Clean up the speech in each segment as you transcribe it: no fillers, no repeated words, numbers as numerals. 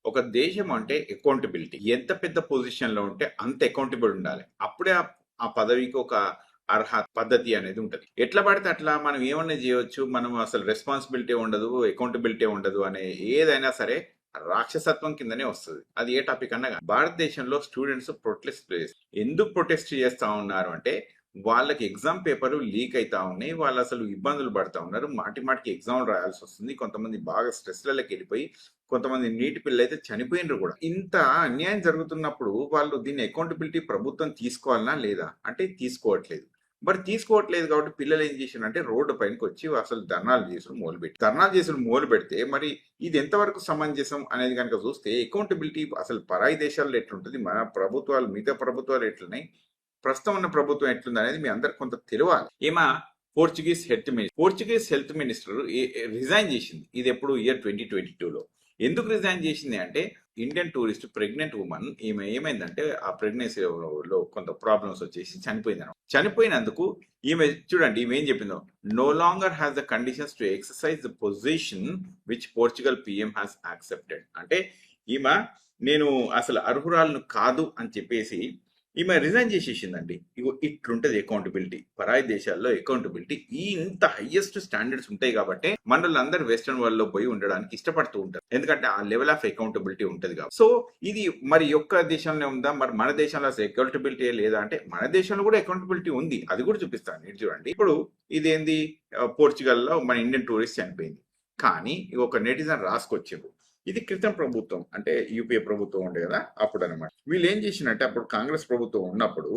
ఒక దేశం అంటే అకౌంటబిలిటీ. ఎంత పెద్ద పొజిషన్‌లో ఉంటే అంత అకౌంటబుల్ ఉండాలి. అప్పుడే ఆ పదవికి ఒక అర్హత పద్ధతి అనేది ఉంటది. ఎట్లా పడితే అట్లా మనం ఏమన్నా చేయొచ్చు. మనం అసలు రెస్పాన్సిబిలిటీ ఉండదు, అకౌంటబిలిటీ ఉండదు అనే ఏదైనా సరే రాక్షసత్వం కిందనే వస్తది. అది ఏ టాపిక్ అన్నా గాని. భారతదేశంలో స్టూడెంట్స్ ఎందుకు ప్రొటెస్ట్ చేస్తా ఉన్నారు అంటే వాళ్ళకి ఎగ్జామ్ పేపర్ లీక్ అయితా ఉన్నాయి. వాళ్ళు అసలు ఇబ్బందులు పడతా ఉన్నారు. మాటి మాటికి ఎగ్జామ్ రాయాల్సి వస్తుంది. కొంతమంది బాగా స్ట్రెస్‌లలోకి వెళ్ళిపోయి కొంతమంది నీటి పిల్లలైతే చనిపోయినరు కూడా. ఇంత అన్యాయం జరుగుతున్నప్పుడు వాళ్ళు దీన్ని అకౌంటబిలిటీ ప్రభుత్వం తీసుకోవాలనా లేదా? అంటే తీసుకోవట్లేదు. మరి తీసుకోవట్లేదు కాబట్టి పిల్లలు ఏం చేశారంటే రోడ్డు పైనకి వచ్చి అసలు ధర్నాలు చేసుడు మొదలుపెట్టి ధర్నాలు చేసుడు మొదలు పెడితే మరి ఇది ఎంతవరకు సమంజసం అనేది కనుక చూస్తే అకౌంటబిలిటీ అసలు పరాయి దేశాల్లో ఎట్లుంటుంది, మన ప్రభుత్వాలు మిగతా ప్రభుత్వాలు ఎట్లున్నాయి, ప్రస్తుతం ఉన్న ప్రభుత్వం ఎట్లుంది అనేది మీ అందరికి కొంత తెలియాలి. పోర్చుగీస్ హెల్త్ మినిస్టర్ రిజైన్ చేసింది. ఇది ఎప్పుడు ఇయర్ 2022లో. ఎందుకు రిజైన్ చేసింది అంటే ఇండియన్ టూరిస్ట్ ప్రెగ్నెంట్ ఉమెన్ ఈమె ఏమైందంటే ఆ ప్రెగ్నెన్సీలో కొంత ప్రాబ్లమ్స్ వచ్చేసి చనిపోయినందుకు ఈమె చూడండి ఈమె ఏం చెప్పిందో, no longer has the conditions to exercise the position which Portugal PM has accepted. అంటే ఈమె నేను అసలు అర్హురాలను కాదు అని చెప్పేసి ఈమె రిజైన్ చేసేసిందండి. ఇగో ఇట్లుంటది అకౌంటబిలిటీ. పరాయి దేశాల్లో అకౌంటబిలిటీ ఇంత హైయెస్ట్ స్టాండర్డ్స్ ఉంటాయి కాబట్టి మనోళ్ళందరూ వెస్టర్న్ వరల్డ్ లో పోయి ఉండడానికి ఇష్టపడుతూ ఉంటారు. ఎందుకంటే ఆ లెవెల్ ఆఫ్ అకౌంటబిలిటీ ఉంటది కాబట్టి. సో ఇది మరి ఒక్క దేశంలో ఉందా, మరి మన దేశంలో అసలు అకౌంటబిలిటీ లేదా అంటే మన దేశంలో కూడా అకౌంటబిలిటీ ఉంది. అది కూడా చూపిస్తాను. ఇది చూడండి. ఇప్పుడు ఇదేంది, పోర్చుగల్లో మన ఇండియన్ టూరిస్ట్ చనిపోయింది. కానీ ఒక నెటిజన్ రాసుకొచ్చారు, ఇది క్రితం ప్రభుత్వం అంటే యూపీఏ ప్రభుత్వం ఉండే కదా అప్పుడు అనమాట. వీళ్ళు ఏం చేసినట్టే అప్పుడు కాంగ్రెస్ ప్రభుత్వం ఉన్నప్పుడు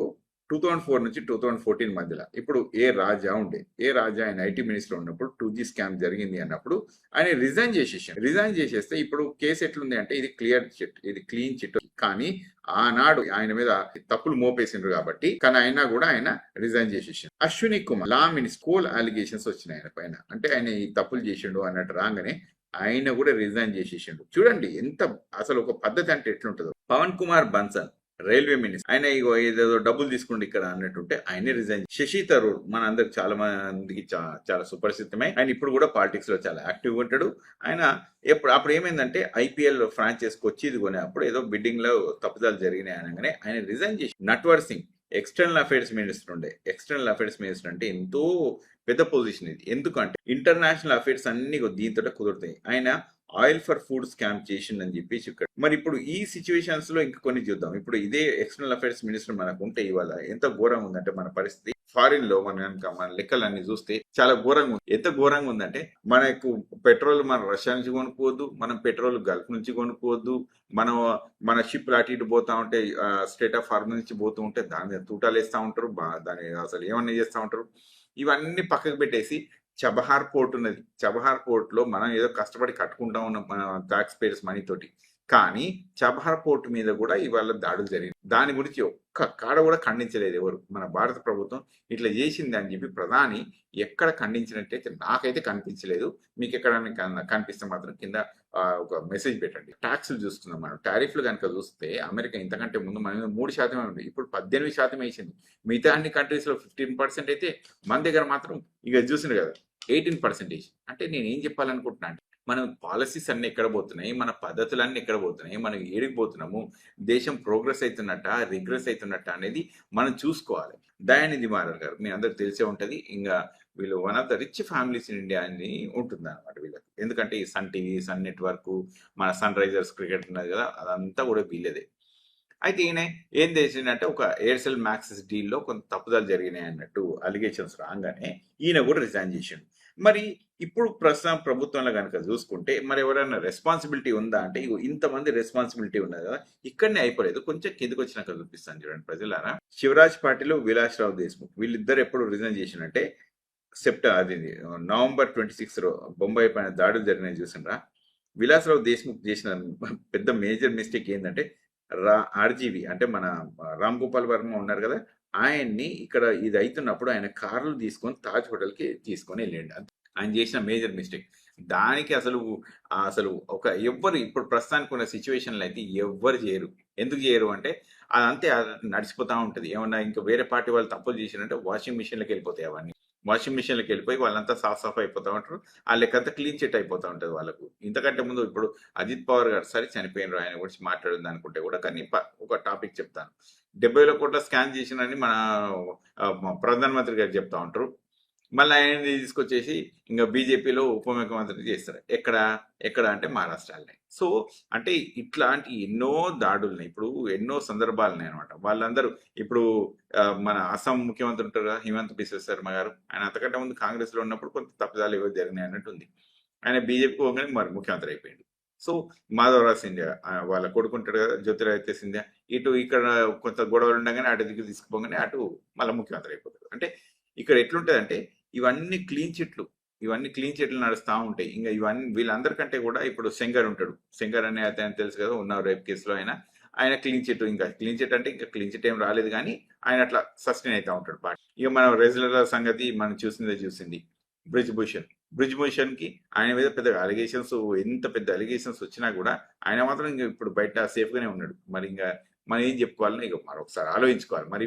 2004 నుంచి 2014 మధ్యలో ఇప్పుడు ఏ రాజా ఆయన ఐటీ మినిస్టర్ ఉన్నప్పుడు 2G స్కామ్ జరిగింది అన్నప్పుడు ఆయన రిజైన్ చేసేస్తే ఇప్పుడు కేసు ఎట్లుంది అంటే ఇది క్లీన్ చిట్. కానీ ఆనాడు ఆయన మీద తప్పులు మోపేసిండ్రు కాబట్టి కానీ అయినా కూడా ఆయన రిజైన్ చేసేసిండు. Ashwini Kumar law minister coal allegations వచ్చినాయి ఆయన పైన. అంటే ఆయన ఈ తప్పులు చేసిండు అన్నట్టు రాగానే ఆయన కూడా రిజైన్ చేసేసిండు. చూడండి ఎంత అసలు ఒక పద్ధతి అంటే ఎట్లుంటుందో. పవన్ కుమార్ బన్సల్ రైల్వే మినిస్టర్, ఆయన ఇగో ఏదేదో డబ్బులు తీసుకుంటే ఇక్కడ అన్నట్టుంటే ఆయనే రిజైన్. శశి థరూర్ మన అందరికి చాలా మందికి చాలా సుపరిచితమే. ఆయన ఇప్పుడు కూడా పాలిటిక్స్ లో చాలా యాక్టివ్ గా ఉంటాడు. ఆయన అప్పుడు ఏమైందంటే ఐపీఎల్ ఫ్రాంచైజ్ కొచ్చి ఇది కొనే అప్పుడు ఏదో బిడ్డింగ్ లో తప్పుదాలు జరిగినాయి అనగానే ఆయన రిజైన్ చేసి. Natwar Singh external affairs minister ఉండే. ఎక్స్టర్నల్ అఫైర్స్ మినిస్టర్ అంటే ఎంతో పెద్ద పొజిషన్ ఇది. ఎందుకంటే ఇంటర్నేషనల్ అఫైర్స్ అన్ని దీంతో కుదురుతాయి. ఆయన ఆయిల్ ఫర్ ఫుడ్ స్కామ్ చేసిందని చెప్పేసి ఇక్కడ. మరి ఇప్పుడు ఈ సిచ్యువేషన్స్ లో ఇంకా కొన్ని చూద్దాం. ఇప్పుడు ఇదే ఎక్స్టర్నల్ అఫైర్స్ మినిస్టర్ మనకు ఉంటే ఇవాళ ఎంత ఘోరంగా ఉందంటే మన పరిస్థితి. ఫారిన్ లో మన లెక్కలన్నీ చూస్తే చాలా ఘోరంగా ఉంది. ఎంత ఘోరంగా ఉందంటే మనకు పెట్రోల్ మన రష్యా నుంచి కొనుక్కోవద్దు, మనం పెట్రోల్ గల్ఫ్ నుంచి కొనుక్కోవద్దు, మన షిప్ అటు ఇటు పోతా ఉంటే స్టేట్ ఆఫ్ హార్మర్ నుంచి పోతూ ఉంటే దాని మీద తూటాలు వేస్తూ ఉంటారు, దాని అసలు ఏమన్నా చేస్తూ ఉంటారు. ఇవన్నీ పక్కకు పెట్టేసి చబహార్ పోర్ట్ ఉన్నది. చబహార్ పోర్ట్ లో మనం ఏదో కష్టపడి కట్టుకుంటా ఉన్నాం మన టాక్స్ పేయర్స్ మనీ తోటి. కానీ చబహార్ పోర్ట్ మీద కూడా ఇవాళ దాడులు జరిగింది. దాని గురించి ఒక్క కాడ కూడా ఖండించలేదు ఎవరు. మన భారత ప్రభుత్వం ఇట్లా చేసింది అని చెప్పి ప్రధాని ఎక్కడ ఖండించినట్టయితే నాకైతే కనిపించలేదు. మీకు ఎక్కడైనా కనిపిస్తే మాత్రం కింద ఒక మెసేజ్ పెట్టండి. ట్యాక్స్లు చూస్తున్నాం మనం. టారిఫ్లు కనుక చూస్తే అమెరికా ఇంతకంటే ముందు మన 3% ఉంది, ఇప్పుడు 18% వేసింది. మిగతా అన్ని కంట్రీస్ లో 15% అయితే మన దగ్గర మాత్రం ఇక చూసింది కదా 18%. అంటే నేను ఏం చెప్పాలనుకుంటున్నా అంటే మనం పాలసీస్ అన్ని ఎక్కడ పోతున్నాయి, మన పద్ధతులన్నీ ఎక్కడ పోతున్నాయి, మనం ఏడికి పోతున్నాము, దేశం ప్రోగ్రెస్ అవుతున్నట్ట రిగ్రెస్ అవుతున్నట్ట అనేది మనం చూసుకోవాలి. దయానిధి మారన్ గారు మీ అందరికి తెలిసే ఉంటది. ఇంకా వీళ్ళు one of the rich families in India అని ఉంటుంది అనమాట వీళ్ళకి. ఎందుకంటే ఈ సన్ టీవీ, సన్ నెట్వర్క్, మన సన్ రైజర్స్ క్రికెట్ ఉన్నది కదా అదంతా కూడా వీళ్ళదే. అయితే ఈయన ఏం చేసిందంటే ఒక ఎయిర్సెల్ మ్యాక్సిస్ డీల్లో కొంత తప్పుదలు జరిగినాయి అన్నట్టు అలిగేషన్స్ రాగానే ఈయన కూడా రిజైన్ చేసిండు. మరి ఇప్పుడు ప్రస్తుతం ప్రభుత్వంలో కనుక చూసుకుంటే మరి ఎవరైనా రెస్పాన్సిబిలిటీ ఉందా అంటే ఇంతమంది రెస్పాన్సిబిలిటీ ఉన్నది కదా, ఇక్కడనే అయిపోలేదు. కొంచెం కిందకి వచ్చినాక చూపిస్తాను చూడండి ప్రజలారా. శివరాజ్ పాటిల్, విలాస్రావు దేశ్ముఖ్ వీళ్ళిద్దరు ఎప్పుడు రిజైన్ చేసినట్టే నవంబర్ 26 బొంబాయి పైన దాడులు జరిగినాయి చూసినరా. విలాస్రావు దేశ్ముఖ్ చేసిన పెద్ద మేజర్ మిస్టేక్ ఏంటంటే ఆర్జీవి అంటే మన రామ్ గోపాల్ వర్మ ఉన్నారు కదా, ఆయన్ని ఇక్కడ ఇది అవుతున్నప్పుడు ఆయన కార్లు తీసుకొని తాజ్ హోటల్కి తీసుకొని వెళ్ళండి. ఆయన చేసిన మేజర్ మిస్టేక్. దానికి అసలు ఒక ఎవ్వరు ఇప్పుడు ప్రస్తుతానికి ఉన్న సిచ్యువేషన్లో అయితే ఎవ్వరు చేయరు. ఎందుకు చేయరు అంటే అదంతే నడిచిపోతూ ఉంటుంది. ఏమన్నా ఇంకా వేరే పార్టీ వాళ్ళు తప్పులు చేసినంటే వాషింగ్ మిషన్లోకి వెళ్ళిపోతాయి అవన్నీ. వాషింగ్ మిషన్‌లోకి వెళ్ళిపోయి వాళ్ళంతా సాఫ్ అయిపోతా ఉంటారు. ఆ లెక్కంతా క్లీన్ చిట్ అయిపోతా ఉంటది వాళ్ళకు. ఇంతకంటే ముందు ఇప్పుడు అజిత్ పవార్ గారు సరే చనిపోయినరు. ఆయన గురించి మాట్లాడొద్దు అనుకుంటే కూడా కానీ ఒక టాపిక్ చెప్తాను. 70,000 కోట్ల స్కామ్ చేసినని మన ప్రధానమంత్రి గారు చెప్తా ఉంటారు. మళ్ళీ ఆయన్ని తీసుకొచ్చేసి ఇంకా బీజేపీలో ఉప ముఖ్యమంత్రి చేస్తారు. ఎక్కడ అంటే మహారాష్ట్రలోనే. సో అంటే ఇట్లాంటి ఎన్నో దాడులున్నాయి. ఇప్పుడు ఎన్నో సందర్భాలున్నాయి అనమాట. వాళ్ళందరూ ఇప్పుడు మన అస్సాం ముఖ్యమంత్రి ఉంటారు కదా, హిమంత్ బిశ్వ శర్మ గారు. ఆయన అంతకంటే ముందు కాంగ్రెస్ లో ఉన్నప్పుడు కొంత తప్పిదాలు ఏవో జరిగినాయి అన్నట్టు ఉంది. ఆయన బీజేపీ పోగానే మరి ముఖ్యమంత్రి అయిపోయింది. సో మాధవరాజ్ సింధియా వాళ్ళ కొడుకుంటాడు కదా, జ్యోతిరాదిత్య సింధియా, ఇక్కడ కొంత గొడవలు ఉండగానే అటు దిక్కు తీసుకుపోగానే అటు మళ్ళీ ముఖ్యమంత్రి అయిపోతాడు. అంటే ఇక్కడ ఎట్లుంటదంటే ఇవన్నీ క్లీన్ చిట్లు నడుస్తూ ఉంటాయి. ఇంకా ఇవన్నీ వీళ్ళందరికంటే కూడా ఇప్పుడు శంకర్ ఉంటాడు. శంకర్ అనే అతను తెలుసు కదా, ఉన్నారు రేప్ కేసులో. ఆయన క్లీన్ చిట్, ఇంకా క్లీన్ చిట్ అంటే ఇంకా క్లీన్ చిట్ ఏం రాలేదు కానీ ఆయన అట్లా సస్టైన్ అవుతా ఉంటాడు పార్టీ. ఇక మనం రెగ్యులర్ సంగతి మనం చూసింది బ్రిజ్ భూషణ్ కి ఆయన మీద పెద్ద అలిగేషన్స్, ఎంత పెద్ద అలిగేషన్స్ వచ్చినా కూడా ఆయన మాత్రం ఇంకా ఇప్పుడు బయట సేఫ్ గానే ఉన్నాడు. మరి ఇంకా మనం ఏం చెప్పుకోవాలని ఇక మరొకసారి ఆలోచించుకోవాలి. మరి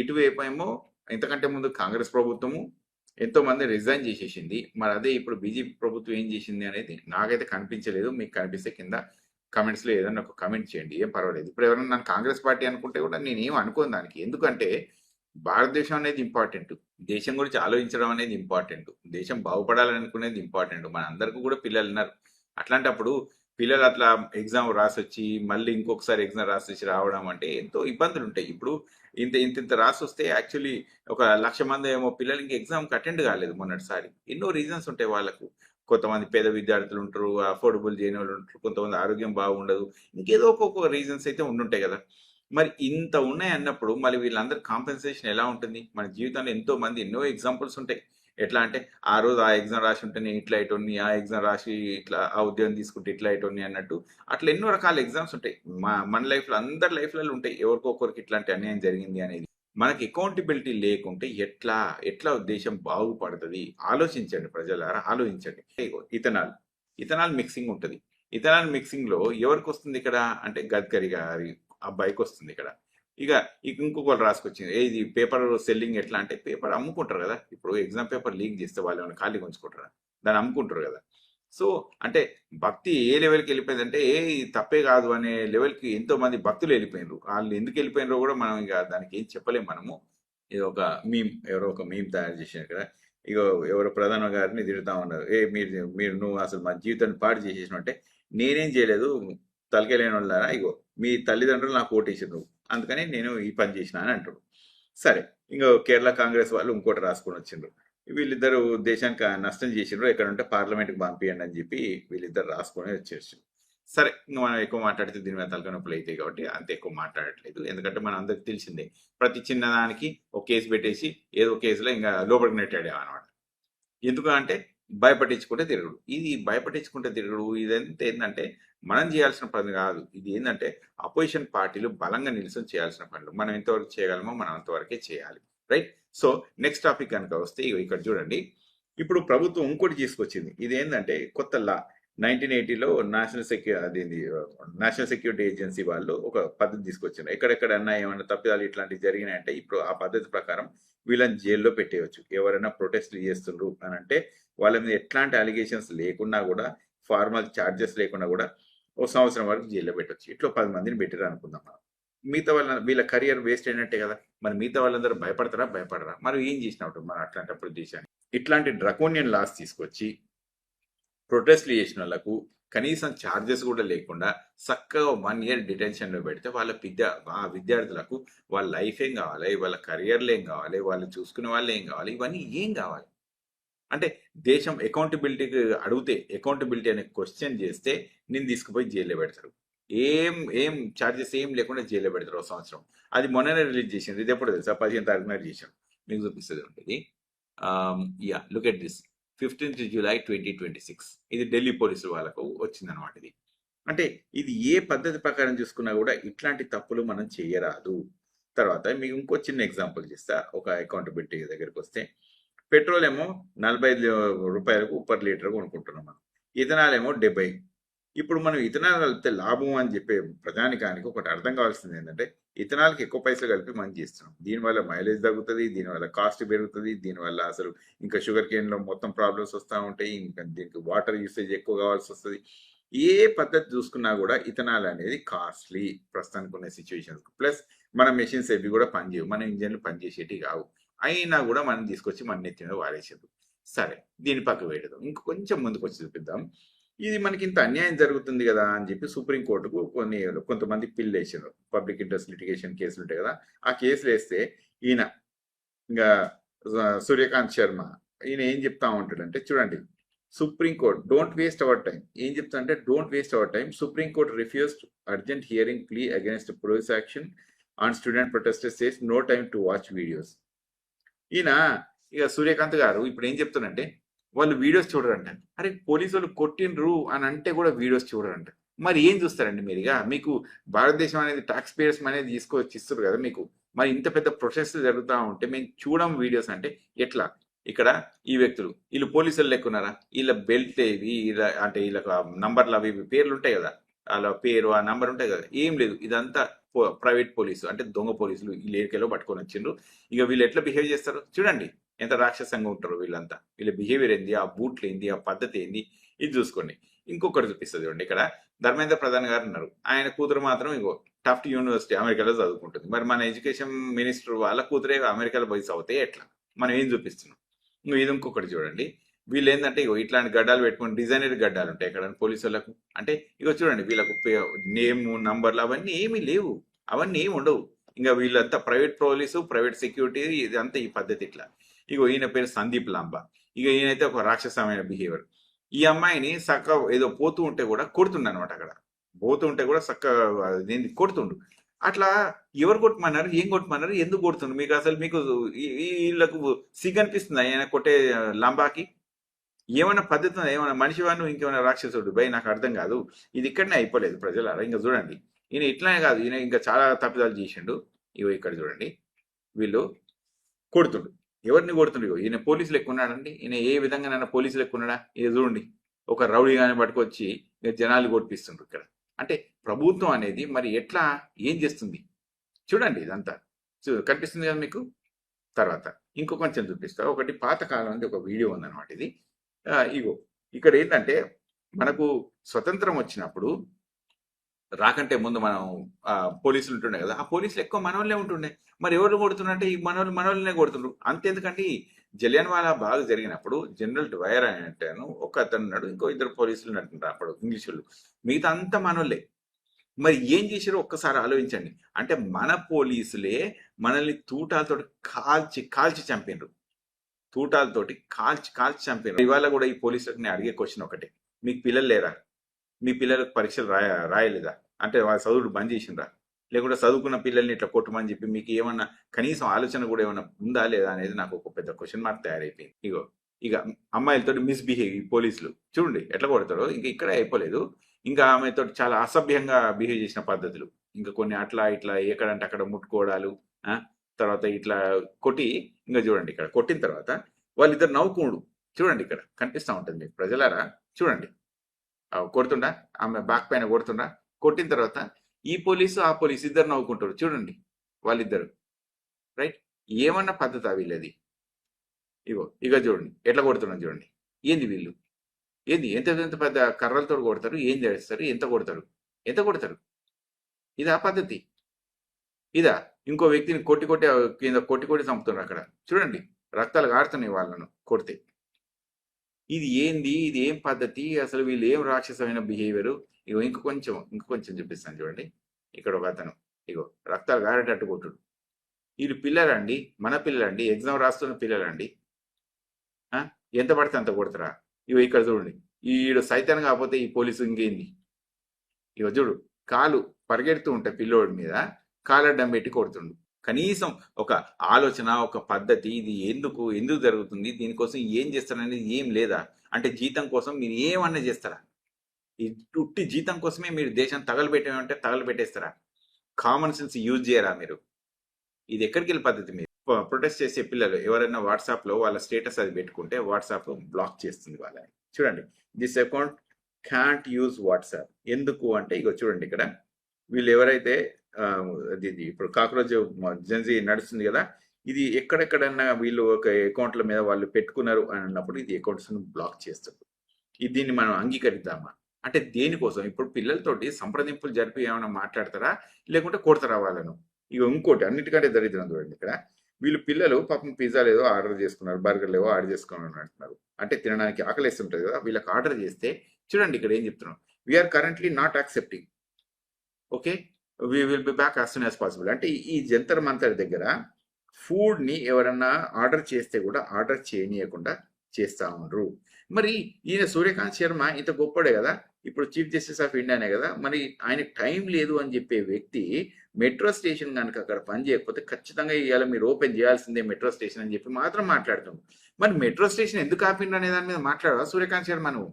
ఇటువైపు ఏమో ఇంతకంటే ముందు కాంగ్రెస్ ప్రభుత్వము ఎంతో మంది రిజైన్ చేసేసింది. మరి అదే ఇప్పుడు బీజేపీ ప్రభుత్వం ఏం చేసింది అనేది నాకైతే కనిపించలేదు. మీకు కనిపిస్తే కింద కమెంట్స్లో ఏదైనా ఒక కమెంట్ చేయండి, ఏం పర్వాలేదు. ఇప్పుడు ఎవరైనా నన్ను కాంగ్రెస్ పార్టీ అనుకుంటే కూడా నేను ఏం అనుకోను దానికి. ఎందుకంటే భారతదేశం అనేది ఇంపార్టెంట్, దేశం గురించి ఆలోచించడం అనేది ఇంపార్టెంట్, దేశం బాగుపడాలని అనుకునేది ఇంపార్టెంట్. మన అందరికీ కూడా పిల్లలు ఉన్నారు. అట్లాంటప్పుడు పిల్లలు అట్లా ఎగ్జామ్ రాసి వచ్చి మళ్ళీ ఇంకొకసారి ఎగ్జామ్ రాసి వచ్చి రావడం అంటే ఎంతో ఇబ్బందులు ఉంటాయి. ఇప్పుడు ఇంత రాసి వస్తే యాక్చువల్లీ 1,00,000 మంది ఏమో పిల్లలు ఇంకా ఎగ్జామ్కి అటెండ్ కాలేదు మొన్నటిసారి. ఎన్నో రీజన్స్ ఉంటాయి వాళ్ళకు. కొంతమంది పేద విద్యార్థులు ఉంటారు, అఫోర్డబుల్ చేయని వాళ్ళు ఉంటారు, కొంతమంది ఆరోగ్యం బాగుండదు, ఇంకేదో ఒక్కొక్క రీజన్స్ అయితే ఉండుంటాయి కదా. మరి ఇంత ఉన్నాయి అన్నప్పుడు మళ్ళీ వీళ్ళందరి కాంపెన్సేషన్ ఎలా ఉంటుంది? మన జీవితంలో ఎంతో మంది ఎన్నో ఎగ్జాంపుల్స్ ఉంటాయి. ఎట్లా అంటే ఆ రోజు ఆ ఎగ్జామ్ రాసి ఉంటే నేను ఇట్లా అయిటోని, ఆ ఎగ్జామ్ రాసి ఇట్లా ఆ ఉద్యోగం తీసుకుంటే ఇట్లా అయిటోని అన్నట్టు అట్లా ఎన్నో రకాల ఎగ్జామ్స్ ఉంటాయి. మన లైఫ్లో అందరి లైఫ్లలో ఉంటాయి ఎవరికొకరికి ఇట్లాంటి అన్యాయం జరిగింది అనేది. మనకి అకౌంటబిలిటీ లేకుంటే ఎట్లా దేశం బాగుపడుతుంది? ఆలోచించండి ప్రజలారా, ఆలోచించండి. ఇథనాల్ మిక్సింగ్ ఉంటుంది. ఇథనాల్ మిక్సింగ్ లో ఎవరికి వస్తుంది ఇక్కడ అంటే గడ్కరీ గారి అబ్బాయికి వస్తుంది ఇక్కడ. ఇక ఇంకొకరు రాసుకొచ్చింది ఇది పేపర్ సెల్లింగ్. ఎట్లా అంటే పేపర్ అమ్ముకుంటారు కదా. ఇప్పుడు ఎగ్జామ్ పేపర్ లీక్ చేస్తే వాళ్ళు ఏమైనా ఖాళీ ఉంచుకుంటారా? దాన్ని అమ్ముకుంటారు కదా. సో అంటే భక్తి ఏ లెవెల్కి వెళ్ళిపోయిందంటే ఇది తప్పే కాదు అనే లెవెల్కి ఎంతో మంది భక్తులు వెళ్ళిపోయినారు. వాళ్ళు ఎందుకు వెళ్ళిపోయినారో కూడా మనం ఇక దానికి ఏం చెప్పలేము మనము. ఇది ఎవరో ఒక మీమ్ తయారు చేసారు కదా. ఇక ఎవరో ప్రధాన గారిని తిడుతా ఉన్నారు, మీరు నువ్వు అసలు మా జీవితాన్ని పాడు చేసేసిన అంటే నేనేం చేయలేదు, తలకెళ్ళిన వాళ్ళారా, ఇగో మీ తల్లిదండ్రులు నాకు ఓటేసారు, అందుకని నేను ఈ పని చేసిన అని అంటారు. సరే, ఇంకో కేరళ కాంగ్రెస్ వాళ్ళు ఇంకోటి రాసుకొని వచ్చిండ్రు, వీళ్ళిద్దరు దేశానికి నష్టం చేసిండ్రు, ఎక్కడ ఉంటే పార్లమెంట్కి పంపియండి అని చెప్పి వీళ్ళిద్దరు రాసుకొని వచ్చేసారు. సరే, ఇంకా మనం ఎక్కువ మాట్లాడితే దీని మీద తలకనొప్పులు అవుతాయి కాబట్టి అంత ఎక్కువ మాట్లాడట్లేదు. ఎందుకంటే మన అందరికి తెలిసిందే, ప్రతి చిన్నదానికి ఒక కేసు పెట్టేసి ఏదో కేసులో ఇంకా లోపలికి నెట్టాడే అనమాట. ఎందుకు అంటే భయపట్టించుకుంటే తిరుగుడు. ఇది భయపట్టించుకుంటే తిరుగుడు ఇదంతా ఏంటంటే మనం చేయాల్సిన పని కాదు. ఇది ఏంటంటే అపోజిషన్ పార్టీలు బలంగా నిలుసొని చేయాల్సిన పనులు. మనం ఎంతవరకు చేయగలమో మనం అంతవరకే చేయాలి. రైట్. సో నెక్స్ట్ టాపిక్ కనుక వస్తే ఇక్కడ చూడండి, ఇప్పుడు ప్రభుత్వం ఇంకోటి తీసుకొచ్చింది. ఇది ఏంటంటే కొత్త లా 1980లో నేషనల్ సెక్యూరిటీ ఏజెన్సీ వాళ్ళు ఒక పద్ధతి తీసుకొచ్చారు. ఎక్కడెక్కడన్నా ఏమైనా తప్పిదాలు ఇట్లాంటివి జరిగినాయంటే ఇప్పుడు ఆ పద్ధతి ప్రకారం వీళ్ళని జైల్లో పెట్టేయచ్చు. ఎవరైనా ప్రొటెస్ట్లు చేస్తుండ్రు అని అంటే వాళ్ళ మీద ఎట్లాంటి అలిగేషన్స్ లేకున్నా కూడా, ఫార్మల్ ఛార్జెస్ లేకుండా కూడా 1 సంవత్సరం వరకు జైల్లో పెట్టవచ్చు. ఇట్లా 10 మందిని పెట్టారు అనుకుందాం మనం. మిగతా వీళ్ళ కెరియర్ వేస్ట్ అయినట్టే కదా. మరి మిగతా వాళ్ళందరూ భయపడరా? మరి ఏం చేసినప్పుడు మరి అట్లాంటప్పుడు దేశాన్ని ఇట్లాంటి డ్రకోనియన్ లాస్ తీసుకొచ్చి ప్రొటెస్ట్లు చేసిన వాళ్ళకు కనీసం ఛార్జెస్ కూడా లేకుండా చక్కగా 1 ఇయర్ డిటెన్షన్లో పెడితే ఆ విద్యార్థులకు వాళ్ళ లైఫ్ ఏం కావాలి, వాళ్ళ కెరియర్లు ఏం కావాలి, వాళ్ళు చూసుకునే వాళ్ళు ఏం కావాలి, ఇవన్నీ ఏం కావాలి అంటే దేశం అకౌంటబిలిటీకి అడిగితే అకౌంటబిలిటీ అనే క్వశ్చన్ చేస్తే నేను తీసుకుపోయి జైల్లో పెడతారు. ఏం ఛార్జెస్ ఏం లేకుండా జైల్లో పెడతారు 1 సంవత్సరం. అది మొన్ననే రిలీజ్ చేసింది. ఇది ఎప్పుడు తెలుసా? 15 తారీఖున చేశాను. మీకు చూపిస్తుంది ఉంటుంది. Look at this 15th July 2026. ఇది ఢిల్లీ పోలీసులు వాళ్ళకు వచ్చిందనమాట. ఇది అంటే ఇది ఏ పద్ధతి ప్రకారం చూసుకున్నా కూడా ఇట్లాంటి తప్పులు మనం చేయరాదు. తర్వాత మీకు ఇంకో చిన్న ఎగ్జాంపుల్ చేస్తా. ఒక అకౌంటబిలిటీ దగ్గరికి వస్తే పెట్రోల్ ఏమో 45 రూపాయలకు పర్ లీటర్ కొనుక్కుంటున్నాం మనం. ఇథనాల్ ఏమో 70. ఇప్పుడు మనం ఇథనాల్ కలిపితే లాభం అని చెప్పే ప్రజానికానికి ఒకటి అర్థం కావాల్సింది ఏంటంటే ఇథనాల్కి ఎక్కువ పైసలు కలిపి మనం చేస్తున్నాం. దీనివల్ల మైలేజ్ తగ్గుతుంది, దీనివల్ల కాస్ట్ పెరుగుతుంది, దీనివల్ల అసలు ఇంకా షుగర్ కేన్లో మొత్తం ప్రాబ్లమ్స్ వస్తూ ఉంటాయి, ఇంకా దీనికి వాటర్ యూసేజ్ ఎక్కువ కావాల్సి వస్తుంది. ఏ పద్ధతి చూసుకున్నా కూడా ఇథనాల్ అనేది కాస్ట్లీ ప్రస్తుతానికి ఉన్న సిచ్యువేషన్స్. ప్లస్ మన మెషిన్స్ అవి కూడా పనిచేయవు, మన ఇంజన్లు పనిచేసేటివి కావు. అయినా కూడా మనం తీసుకొచ్చి మన నెత్తి మీద వాడేసారు. సరే, దీని పక్క వేయడం ఇంక కొంచెం ముందుకు వచ్చి చూపిద్దాం. ఇది మనకి ఇంత అన్యాయం జరుగుతుంది కదా అని చెప్పి సుప్రీంకోర్టుకు కొంతమంది పిల్లు వేసారు. పబ్లిక్ ఇంట్రెస్ట్ లిటిగేషన్ కేసులు ఉంటాయి కదా, ఆ కేసులు వేస్తే ఈయన ఇంకా సూర్యకాంత్ శర్మ ఈయన ఏం చెప్తా ఉంటాడంటే, చూడండి, supreme court don't waste our time. ఏం చెప్తా అంటే, don't waste our time. Supreme court refused urgent hearing plea against police action on student protesters says no time to watch videos. ఈయన ఇక సూర్యకాంత్ గారు ఇప్పుడు ఏం చెప్తున్నారంటే, వాళ్ళు వీడియోస్ చూడరంట. అరే, పోలీసు వాళ్ళు కొట్టిండ్రు అని అంటే కూడా వీడియోస్ చూడరంట. మరి ఏం చూస్తారండి మీరు? ఇక మీకు భారతదేశం అనేది ట్యాక్స్ పేయర్స్ అనేది తీసుకొచ్చి ఇస్తారు కదా మీకు. మరి ఇంత పెద్ద ప్రొసెస్ జరుగుతూ ఉంటే మేము చూడం వీడియోస్ అంటే ఎట్లా? ఇక్కడ ఈ వ్యక్తులు వీళ్ళు పోలీసులు లెక్కున్నారా? వీళ్ళ బెల్ట్ ఇవి ఇలా అంటే వీళ్ళకి నంబర్లు అవి పేర్లు ఉంటాయి కదా, వాళ్ళ పేరు ఆ నంబర్ ఉంటాయి కదా, ఏం లేదు. ఇదంతా ప్రైవేట్ పోలీసు అంటే దొంగ పోలీసులు వీళ్ళు ఏరికలో పట్టుకొని వచ్చిండ్రు. ఇక వీళ్ళు ఎట్లా బిహేవ్ చేస్తారు చూడండి, ఎంత రాక్షసంగా ఉంటారు వీళ్ళంతా. వీళ్ళ బిహేవియర్ ఏంది, ఆ బూట్లు ఏంది, ఆ పద్ధతి ఏంది, ఇది చూసుకోండి. ఇంకొకటి చూపిస్తుంది చూడండి. ఇక్కడ ధర్మేంద్ర ప్రధాన్ గారు ఉన్నారు, ఆయన కూతురు మాత్రం ఇంకో టఫ్ట్ యూనివర్సిటీ అమెరికాలో చదువుకుంటుంది. మరి మన ఎడ్యుకేషన్ మినిస్టర్ వాళ్ళ కూతురే అమెరికాలో పోయి చదివితే ఎట్లా? మనం ఏం చూపిస్తున్నాం? ఇది ఇంకొకటి చూడండి. వీళ్ళు ఏంటంటే ఇగో ఇట్లాంటి గడ్డాలు పెట్టుకుని డిజైనర్ గడ్డాలు ఉంటాయి ఇక్కడ పోలీసు వాళ్ళకు. అంటే ఇగో చూడండి, వీళ్ళకు నేమ్ నంబర్లు అవన్నీ ఏమీ లేవు, అవన్నీ ఏమి ఉండవు. ఇంకా వీళ్ళంతా ప్రైవేట్ పోలీసు, ప్రైవేట్ సెక్యూరిటీ, ఇదంతా ఈ పద్ధతి ఇట్లా. ఇగో ఈయన పేరు సందీప్ లాంబా. ఇక ఈయనైతే ఒక రాక్షసమైన బిహేవియర్. ఈ అమ్మాయిని చక్క ఏదో పోతూ ఉంటే కూడా కొడుతుండ అనమాట. అక్కడ పోతూ ఉంటే కూడా చక్కగా కొడుతుండు. అట్లా ఎవరు కొట్టమన్నారు, ఏం కొట్టమన్నారు, ఎందుకు కొడుతుండు? మీకు అసలు మీకు వీళ్ళకు సిగ్గు అనిపిస్తుంది ఆయన కొట్టే లంబాకి? ఏమైనా పద్ధతి ఉందా? ఏమైనా మనిషి వాడిని ఇంకేమైనా రాక్షసుడు భయ్? నాకు అర్థం కాదు. ఇది ఇక్కడనే అయిపోలేదు ప్రజలారా. ఇంకా చూడండి, ఈయన ఇట్లానే కాదు, ఈయన ఇంకా చాలా తప్పిదాలు చేసిండు. ఇగో ఇక్కడ చూడండి, వీళ్ళు కొడుతుండు. ఎవరిని కొడుతుండు? ఈయన పోలీసులు ఎక్కువ ఉన్నాడండి. ఈయన ఏ విధంగా నన్ను పోలీసులు ఎక్కువ ఉన్నాడా? ఇది చూడండి, ఒక రౌడీ గాని పట్టుకొచ్చి జనాలు కొట్టిస్తుండ్రు ఇక్కడ. అంటే ప్రభుత్వం అనేది మరి ఎట్లా ఏం చేస్తుంది చూడండి. ఇదంతా కనిపిస్తుంది కదా మీకు. తర్వాత ఇంకో కొంచెం చూపిస్తా. ఒకటి పాతకాలం ఒక వీడియో ఉందన్నమాట ఇది. ఇగో ఇక్కడ ఏంటంటే, మనకు స్వతంత్రం వచ్చినప్పుడు రాకంటే ముందు మనం పోలీసులు ఉంటుండే కదా, ఆ పోలీసులు ఎక్కువ మనోళ్ళే ఉంటుండే. మరి ఎవరు కొడుతుండే? ఈ మనోళ్ళనే కొడుతుండ్రు. అంతేందుకంటే జలియన్ వాలా బాగ్ జరిగినప్పుడు జనరల్ డ్వయర్ అంటాను ఒక అతను ఉన్నాడు, ఇంకో ఇద్దరు పోలీసులు అంటుంటారు అప్పుడు ఇంగ్లీషులు, మిగతా అంతా మనోళ్ళే. మరి ఏం చేశారో ఒక్కసారి ఆలోచించండి. అంటే మన పోలీసులే మనల్ని తూటాలతోటి కాల్చి కాల్చి చంపినరు. తూటాలతోటి కాల్చి కాల్చి చంపినరు. ఇవాళ కూడా ఈ పోలీసులకు నేను అడిగే క్వశ్చన్ ఒకటే, మీకు పిల్లలు లేరా? మీ పిల్లలకు పరీక్షలు రాయలేదా? అంటే వాళ్ళ చదువుడు బంద్ చేసిండ్రా? లేకుంటే చదువుకున్న పిల్లల్ని ఇట్లా కొట్టమని చెప్పి మీకు ఏమన్నా కనీసం ఆలోచన కూడా ఏమన్నా ఉందా లేదా అనేది నాకు ఒక పెద్ద క్వశ్చన్ మార్క్ తయారైపోయింది. ఇగో ఇక అమ్మాయిలతో మిస్బిహేవ్ ఈ పోలీసులు చూడండి ఎట్లా కొడతారో. ఇంకా ఇక్కడే అయిపోలేదు, ఇంకా ఆమెతో చాలా అసభ్యంగా బిహేవ్ చేసిన పద్ధతులు, ఇంకా కొన్ని అట్లా ఇట్లా ఎక్కడంటే అక్కడ ముట్టుకోవడాలు, తర్వాత ఇట్లా కొట్టి, ఇంకా చూడండి ఇక్కడ కొట్టిన తర్వాత వాళ్ళిద్దరు నవ్వుకోడు. చూడండి ఇక్కడ కనిపిస్తూ ఉంటుంది మీకు ప్రజలారా. చూడండి, కొడుతుండా, ఆమె బ్యాక్ పైన కొడుతుండా. కొట్టిన తర్వాత ఈ పోలీసు ఆ పోలీసు ఇద్దరు నవ్వుకుంటారు. చూడండి వాళ్ళిద్దరు. రైట్, ఏమన్నా పద్ధతి వీళ్ళది? ఇక చూడండి ఎట్లా కొడుతున్నా చూడండి. ఏంది వీళ్ళు? ఏంది ఎంత ఎంత పెద్ద కర్రలతో కొడతారు, ఏం చేస్తారు, ఎంత కొడతారు? ఇదా పద్ధతి? ఇదా? ఇంకో వ్యక్తిని కొట్టి కింద కొట్టి చంపుతున్నారు అక్కడ. చూడండి రక్తాలు కారుతున్నాయి వాళ్ళను కొడితే. ఇది ఏంది? ఇది ఏం పద్ధతి? అసలు వీళ్ళు ఏం రాక్షసమైన బిహేవియర్? ఇంకో కొంచెం చూపిస్తాను చూడండి. ఇక్కడ ఒక అతను రక్తాలు గారేటట్టు కొట్టుడు. వీళ్ళు పిల్లలండి, మన పిల్లలండి, ఎగ్జామ్ రాస్తున్న పిల్లలండి. ఎంత పడితే అంత కొడతారా? ఇక్కడ చూడండి, ఈడు సైతాన్ కాకపోతే ఈ పోలీసు ఇంకేంది? చూడు, కాలు పరిగెడుతూ ఉంటే పిల్లోడి మీద కాలడ్డం పెట్టి కొడుతుండు. కనీసం ఒక ఆలోచన, ఒక పద్ధతి, ఇది ఎందుకు జరుగుతుంది, దీనికోసం ఏం చేస్తారనేది ఏం లేదా? అంటే జీతం కోసం మీరు ఏమన్నా చేస్తారా? ఈ ఉట్టి జీతం కోసమే మీరు దేశం తగలబెట్టేమంటే తగలబెట్టేస్తారా? కామన్ సెన్స్ యూజ్ చేయరా మీరు? ఇది ఎక్కడికి వెళ్ళి పద్ధతి? మీరు ప్రొటెస్ట్ చేసే పిల్లలు ఎవరైనా వాట్సాప్లో వాళ్ళ స్టేటస్ అది పెట్టుకుంటే వాట్సాప్ బ్లాక్ చేస్తుంది వాళ్ళని. చూడండి, this account can't use WhatsApp. ఎందుకు అంటే ఇగో చూడండి ఇక్కడ వీళ్ళు ఎవరైతే ఇది ఇప్పుడు కాక్రోచ్ జెన్జీ నడుస్తుంది కదా, ఇది ఎక్కడెక్కడన్నా వీళ్ళు ఒక అకౌంట్ల మీద వాళ్ళు పెట్టుకున్నారు అని అన్నప్పుడు ఇది అకౌంట్స్ బ్లాక్ చేస్తుంది. దీన్ని మనం అంగీకరిద్దామా? అంటే దేనికోసం? ఇప్పుడు పిల్లలతోటి సంప్రదింపులు జరిపి ఏమైనా మాట్లాడతారా, లేకుంటే కొడతారా వాళ్ళను? ఇక ఇంకోటి అన్నిటికంటే దరిద్రం చూడండి ఇక్కడ, వీళ్ళు పిల్లలు పాపం పిజ్జాలు ఏదో ఆర్డర్ చేసుకున్నారు, బర్గర్లు ఏవో ఆర్డర్ చేసుకున్నారు అంటున్నారు. అంటే తినడానికి ఆకలిస్తుంటుంది కదా, వీళ్ళకి ఆర్డర్ చేస్తే చూడండి ఇక్కడ ఏం చెప్తున్నాం, we are currently not accepting, okay, we will be back as soon as possible. అంటే ఈ జంతర్ మంతర్ దగ్గర ఫుడ్ని ఎవరన్నా ఆర్డర్ చేస్తే కూడా ఆర్డర్ చేయనీయకుండా చేస్తూ ఉండరు. మరి ఈయన సూర్యకాంత్ శర్మ ఇంత గొప్పడే కదా, ఇప్పుడు చీఫ్ జస్టిస్ ఆఫ్ ఇండియానే కదా, మరి ఆయనకు టైం లేదు అని చెప్పే వ్యక్తి మెట్రో స్టేషన్ కనుక అక్కడ పని చేయకపోతే ఖచ్చితంగా ఇవాళ మీరు ఓపెన్ చేయాల్సిందే మెట్రో స్టేషన్ అని చెప్పి మాత్రం మాట్లాడుతాం. మరి మెట్రో స్టేషన్ ఎందుకు ఆపిండు అనే దాని మీద మాట్లాడవా సూర్యకాంత్ శర్మ నువ్వు?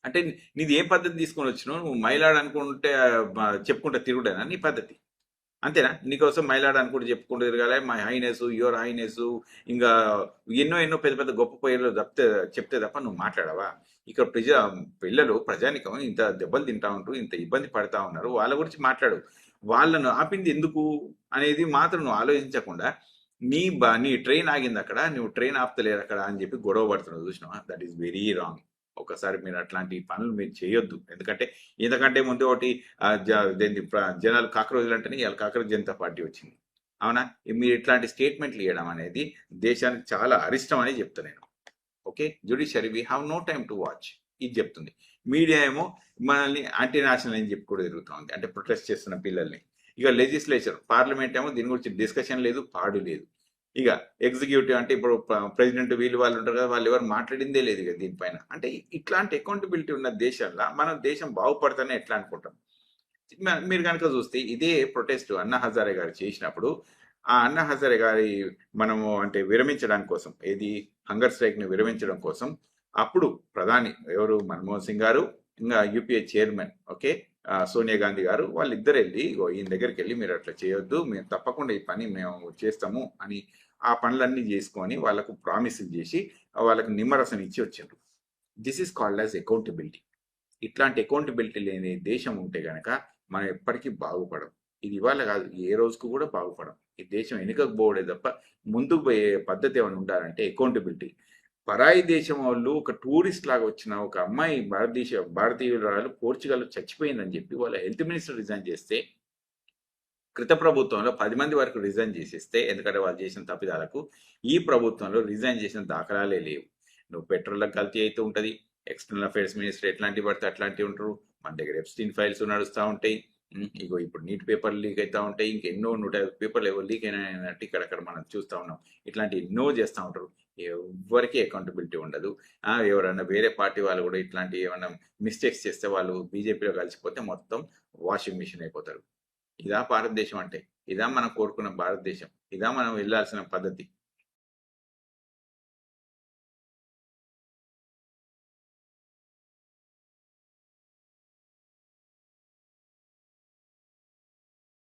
అంటే నీది ఏం పద్ధతి తీసుకొని వచ్చినావు? నువ్వు మైలాడు అనుకుంటే చెప్పుకుంటే తిరుగుడేనా నీ పద్ధతి? అంతేనా? నీకోసం మైలాడు అనుకుంటే చెప్పుకుంటూ తిరగాలి, మై హైనెస్, యువర్ హైనెస్, ఇంకా ఎన్నో ఎన్నో పెద్ద పెద్ద గొప్ప పేర్లు చెప్తే తప్ప నువ్వు మాట్లాడవా? ఇక్కడ పిల్లలు ప్రజానికం ఇంత దెబ్బలు తింటా ఉంటూ ఇంత ఇబ్బంది పడతా ఉన్నారు, వాళ్ళ గురించి మాట్లాడు. వాళ్ళను ఆపింది ఎందుకు అనేది మాత్రం నువ్వు ఆలోచించకుండా నీ ట్రైన్ ఆగింది అక్కడ, నువ్వు ట్రైన్ ఆపుతలేరు అక్కడ అని చెప్పి గొడవ పడుతున్నావు చూసినావా? That is very wrong. ఒకసారి మీరు అట్లాంటి పనులు మీరు చేయొద్దు. ఎందుకంటే ఇంతకంటే ముందు ఒకటి జనాలు కాక్రోజులు అంటేనే ఇవాళ కాక్రోజ్ జనతా పార్టీ వచ్చింది, అవునా? మీరు ఇట్లాంటి స్టేట్మెంట్లు ఇవ్వడం అనేది దేశానికి చాలా అరిష్టం అని చెప్తాను నేను. Okay, judiciary we have no time to watch ఇది చెప్తుంది. మీడియా ఏమో మనల్ని యాంటీ నేషనల్ అని చెప్పి కూడా తిరుగుతుంది, అంటే ప్రొటెస్ట్ చేస్తున్న పిల్లల్ని. ఇక లెజిస్లేచర్ పార్లమెంట్ ఏమో దీని గురించి డిస్కషన్ లేదు, పాడు లేదు. ఇక ఎగ్జిక్యూటివ్ అంటే ఇప్పుడు ప్రెసిడెంట్ వీళ్ళు వాళ్ళు ఉంటారు కదా, వాళ్ళు ఎవరు మాట్లాడిందే లేదు ఇక దీనిపైన. అంటే ఇట్లాంటి అకౌంటబిలిటీ ఉన్న దేశంలో మనం దేశం బాగుపడతానే ఎట్లా అనుకుంటాం? మీరు కనుక చూస్తే ఇదే ప్రొటెస్ట్ అన్నా హజారే గారు చేసినప్పుడు, ఆ అన్నా హజారే గారి మనము అంటే విరమించడం కోసం, ఏది హంగర్ స్ట్రైక్ ని విరమించడం కోసం అప్పుడు ప్రధాని ఎవరు మన్మోహన్ సింగ్ గారు, ఇంకా UPA chairman okay Sonia Gandhi గారు, వాళ్ళిద్దరు వెళ్ళి ఈయన దగ్గరికి వెళ్ళి మీరు అట్లా చేయొద్దు, మేము తప్పకుండా ఈ పని మేము చేస్తాము అని ఆ పనులన్నీ చేసుకొని వాళ్ళకు ప్రామిసులు చేసి వాళ్ళకు నిమ్మరసం ఇచ్చి వచ్చిండ్రు. This is called as accountability. ఇట్లాంటి అకౌంటబిలిటీ లేని దేశం ఉంటే గనక మనం ఎప్పటికీ బాగుపడం. ఇది ఇవాళ కాదు, ఏ రోజుకు కూడా బాగుపడం. ఈ దేశం వెనుకకు పోవడే తప్ప ముందుకు పోయే పద్ధతి ఏమైనా ఉండాలంటే అకౌంటబిలిటీ. పరాయి దేశం వాళ్ళు ఒక టూరిస్ట్ లాగా వచ్చిన ఒక అమ్మాయి భారతీయురాలు పోర్చుగల్ చచ్చిపోయిందని చెప్పి వాళ్ళ హెల్త్ మినిస్టర్ రిజైన్ చేస్తే, క్రిత ప్రభుత్వంలో 10 మంది వరకు రిజైన్ చేసేస్తే, ఎందుకంటే వాళ్ళు చేసిన తప్పిదాలకు, ఈ ప్రభుత్వంలో రిజైన్ చేసిన దాఖలాలే లేవు. నువ్వు పెట్రోల్లో కల్తీ అయితే ఉంటుంది, ఎక్స్టర్నల్ అఫైర్స్ మినిస్టర్ ఎట్లాంటివి పడితే అట్లాంటివి ఉంటారు, మన దగ్గర ఎప్స్టీన్ ఫైల్స్ నడుస్తూ ఉంటాయి. ఇగో ఇప్పుడు నీట్ పేపర్లు లీక్ అవుతూ ఉంటాయి, ఇంకెన్నో 150 పేపర్లు ఎవరు లీక్ అయినట్టు ఇక్కడక్కడ మనం చూస్తూ ఉన్నాం. ఇట్లాంటి ఎన్నో చేస్తూ ఉంటారు, ఎవరికి అకౌంటబిలిటీ ఉండదు. ఎవరైనా వేరే పార్టీ వాళ్ళు కూడా ఇట్లాంటి ఏమైనా మిస్టేక్స్ చేస్తే వాళ్ళు బీజేపీలో కలిసిపోతే మొత్తం వాషింగ్ మిషన్ అయిపోతారు. ఇదా భారతదేశం అంటే? ఇదా మనం కోరుకున్న భారతదేశం? ఇదా మనం వెళ్ళాల్సిన పద్ధతి?